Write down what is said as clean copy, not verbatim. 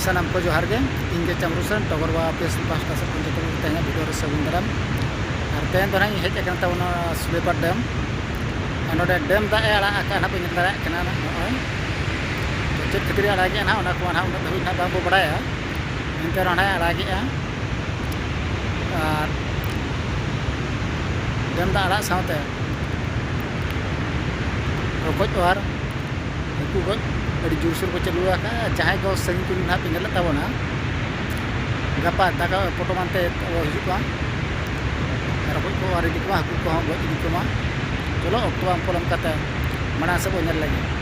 Sanam ko johar ge inge chamrusan togor wa pes pasta se punto to tanya video re sabun daram arten to nang hej akan tauna Sulepat dam anode dam da ala akan apa nyetara kana na oi chet khatri ala ge na ona ko na unat dhabit na bang bo badaya ente rana ala ge a dam da ala saute rokoj war ku ko dari jurusan ko chalu ka jahay ko sangi ko na pingal tabona gapa taka foto mante hijuk ka rokoj ko ari dikwa ku ko go dikwa chalo okto am polam kata mana sabo nyal lagi